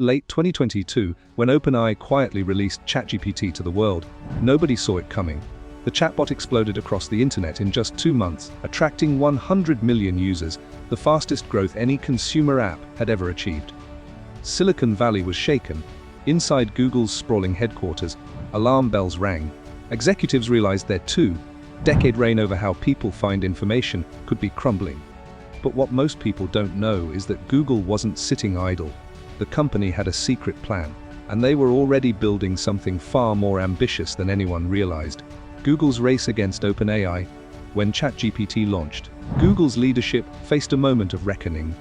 Late 2022, when OpenAI quietly released ChatGPT to the world, nobody saw it coming. The chatbot exploded across the internet in just 2 months, attracting 100 million users, the fastest growth any consumer app had ever achieved. Silicon Valley was shaken. Inside Google's sprawling headquarters, alarm bells rang. Executives realized their two-decade reign over how people find information could be crumbling. But what most people don't know is that Google wasn't sitting idle. The company had a secret plan, and they were already building something far more ambitious than anyone realized. Google's race against OpenAI. When ChatGPT launched, Google's leadership faced a moment of reckoning.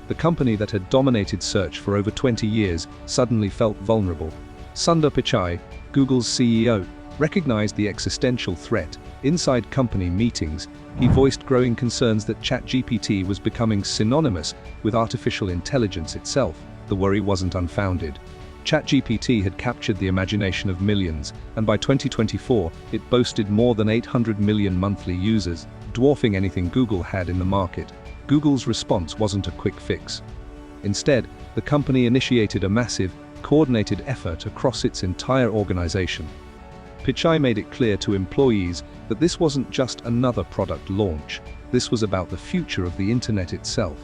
The company that had dominated search for over 20 years suddenly felt vulnerable. Sundar Pichai, Google's CEO, recognized the existential threat. Inside company meetings, he voiced growing concerns that ChatGPT was becoming synonymous with artificial intelligence itself. The worry wasn't unfounded. ChatGPT had captured the imagination of millions, and by 2024, it boasted more than 800 million monthly users, dwarfing anything Google had in the market. Google's response wasn't a quick fix. Instead, the company initiated a massive, coordinated effort across its entire organization. Pichai made it clear to employees that this wasn't just another product launch. This was about the future of the internet itself.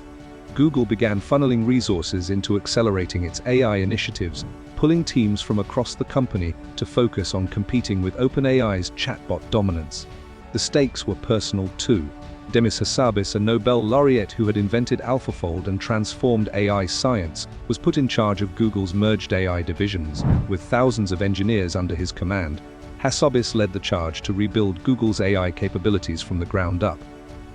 Google began funneling resources into accelerating its AI initiatives, pulling teams from across the company to focus on competing with OpenAI's chatbot dominance. The stakes were personal too. Demis Hassabis, a Nobel laureate who had invented AlphaFold and transformed AI science, was put in charge of Google's merged AI divisions. With thousands of engineers under his command, Hassabis led the charge to rebuild Google's AI capabilities from the ground up.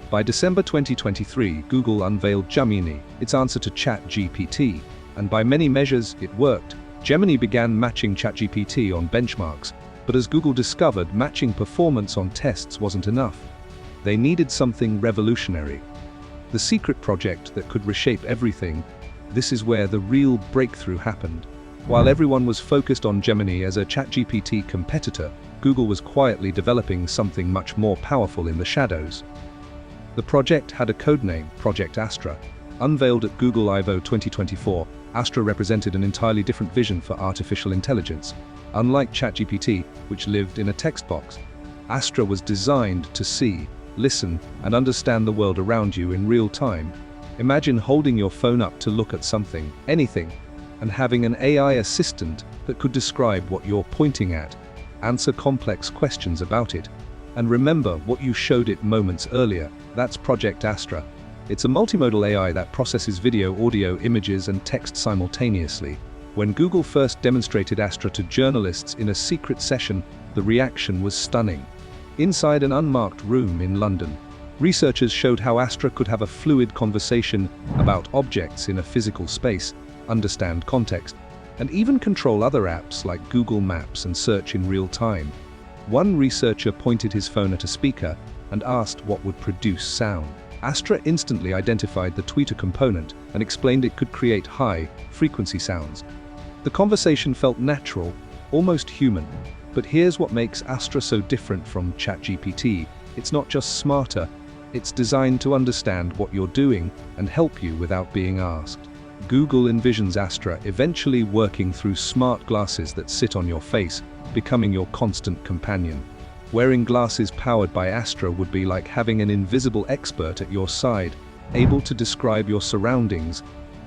By December 2023, Google unveiled Gemini, its answer to ChatGPT, and by many measures, it worked. Gemini began matching ChatGPT on benchmarks, but as Google discovered, matching performance on tests wasn't enough. They needed something revolutionary. The secret project that could reshape everything. This is where the real breakthrough happened. While everyone was focused on Gemini as a ChatGPT competitor, Google was quietly developing something much more powerful in the shadows. The project had a codename, Project Astra. Unveiled at Google I/O 2024, Astra represented an entirely different vision for artificial intelligence. Unlike ChatGPT, which lived in a text box, Astra was designed to see, listen, and understand the world around you in real time. Imagine holding your phone up to look at something, anything, and having an AI assistant that could describe what you're pointing at, answer complex questions about it, and remember what you showed it moments earlier. That's Project Astra. It's a multimodal AI that processes video, audio, images, and text simultaneously. When Google first demonstrated Astra to journalists in a secret session, the reaction was stunning. Inside an unmarked room in London, researchers showed how Astra could have a fluid conversation about objects in a physical space, understand context, and even control other apps like Google Maps and search in real time. One researcher pointed his phone at a speaker and asked what would produce sound. Astra instantly identified the tweeter component and explained it could create high-frequency sounds. The conversation felt natural, almost human. But here's what makes Astra so different from ChatGPT. It's not just smarter, it's designed to understand what you're doing and help you without being asked. Google envisions Astra eventually working through smart glasses that sit on your face, becoming your constant companion. Wearing glasses powered by Astra would be like having an invisible expert at your side, able to describe your surroundings,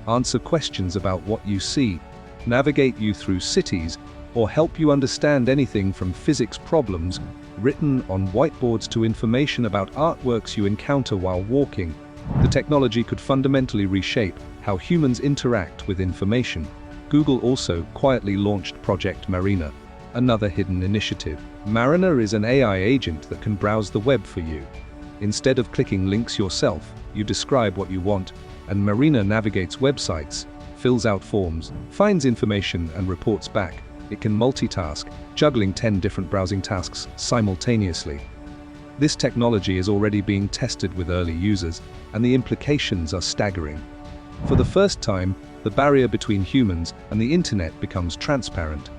answer questions about what you see, navigate you through cities, or help you understand anything from physics problems written on whiteboards to information about artworks you encounter while walking. The technology could fundamentally reshape how humans interact with information. Google also quietly launched Project Marina, another hidden initiative. Marina is an AI agent that can browse the web for you. Instead of clicking links yourself, you describe what you want, and Marina navigates websites, fills out forms, finds information, and reports back. It can multitask, juggling 10 different browsing tasks simultaneously. This technology is already being tested with early users, and the implications are staggering. For the first time, the barrier between humans and the internet becomes transparent.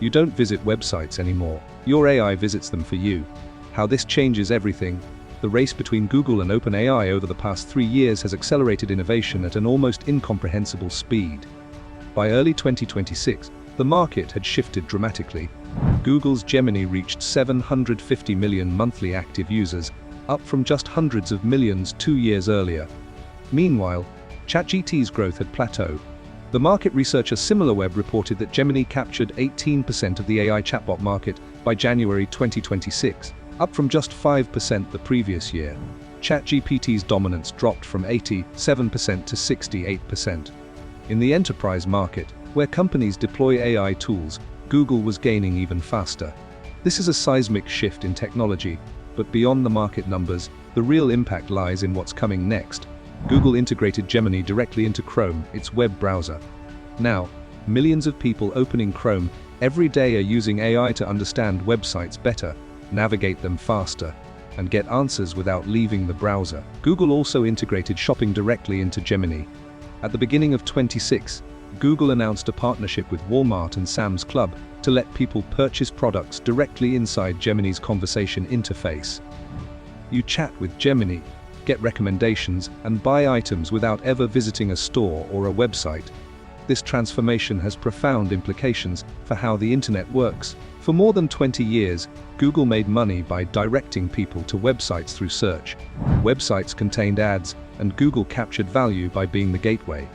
You don't visit websites anymore. Your AI visits them for you. How this changes everything. The race between Google and OpenAI over the past 3 years has accelerated innovation at an almost incomprehensible speed. By early 2026, the market had shifted dramatically. Google's Gemini reached 750 million monthly active users, up from just hundreds of millions 2 years earlier. Meanwhile, ChatGPT's growth had plateaued. The market researcher SimilarWeb reported that Gemini captured 18% of the AI chatbot market by January 2026, up from just 5% the previous year. ChatGPT's dominance dropped from 87% to 68%. In the enterprise market, where companies deploy AI tools, Google was gaining even faster. This is a seismic shift in technology, but beyond the market numbers, the real impact lies in what's coming next. Google integrated Gemini directly into Chrome, its web browser. Now, millions of people opening Chrome every day are using AI to understand websites better, navigate them faster, and get answers without leaving the browser. Google also integrated shopping directly into Gemini. At the beginning of 2026, Google announced a partnership with Walmart and Sam's Club to let people purchase products directly inside Gemini's conversation interface. You chat with Gemini, get recommendations, and buy items without ever visiting a store or a website. This transformation has profound implications for how the internet works. For more than 20 years, Google made money by directing people to websites through search. Websites contained ads, and Google captured value by being the gateway.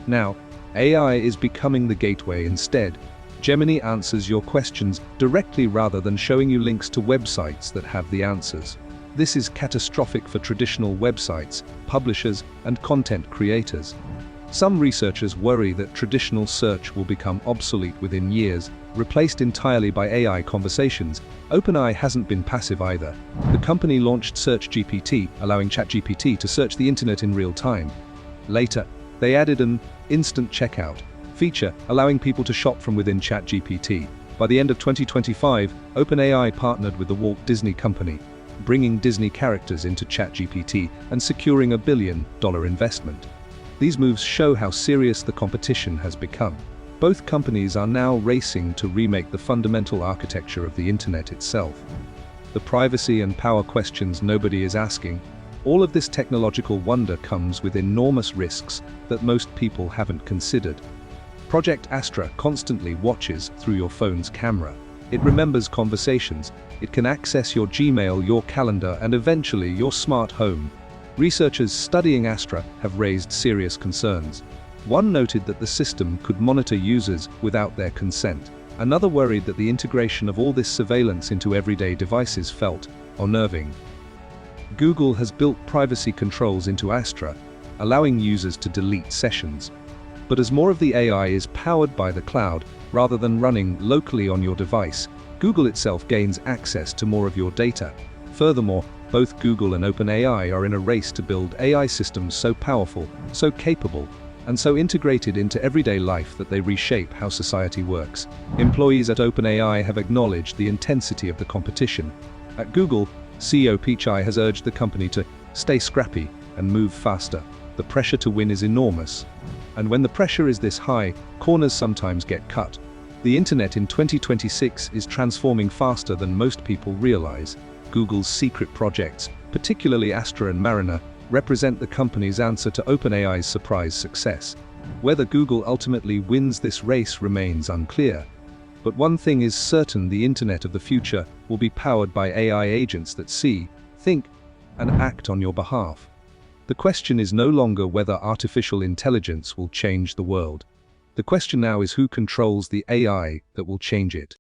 Now, AI is becoming the gateway instead. Gemini answers your questions directly rather than showing you links to websites that have the answers. This is catastrophic for traditional websites, publishers, and content creators. Some researchers worry that traditional search will become obsolete within years, replaced entirely by AI conversations. OpenAI hasn't been passive either. The company launched SearchGPT, allowing ChatGPT to search the internet in real time. Later, they added an instant checkout feature, allowing people to shop from within ChatGPT. By the end of 2025, OpenAI partnered with the Walt Disney Company, bringing Disney characters into ChatGPT and securing a $1 billion investment. These moves show how serious the competition has become. Both companies are now racing to remake the fundamental architecture of the internet itself. The privacy and power questions nobody is asking. All of this technological wonder comes with enormous risks that most people haven't considered. Project Astra constantly watches through your phone's camera. It remembers conversations. It can access your Gmail, your calendar, and eventually your smart home. Researchers studying Astra have raised serious concerns. One noted that the system could monitor users without their consent. Another worried that the integration of all this surveillance into everyday devices felt unnerving. Google has built privacy controls into Astra, allowing users to delete sessions. But as more of the AI is powered by the cloud, rather than running locally on your device, Google itself gains access to more of your data. Furthermore, both Google and OpenAI are in a race to build AI systems so powerful, so capable, and so integrated into everyday life that they reshape how society works. Employees at OpenAI have acknowledged the intensity of the competition. At Google, CEO Pichai has urged the company to stay scrappy and move faster. The pressure to win is enormous. And when the pressure is this high, corners sometimes get cut. The internet in 2026 is transforming faster than most people realize. Google's secret projects, particularly Astra and Mariner, represent the company's answer to OpenAI's surprise success. Whether Google ultimately wins this race remains unclear. But one thing is certain: the internet of the future will be powered by AI agents that see, think, and act on your behalf. The question is no longer whether artificial intelligence will change the world. The question now is who controls the AI that will change it.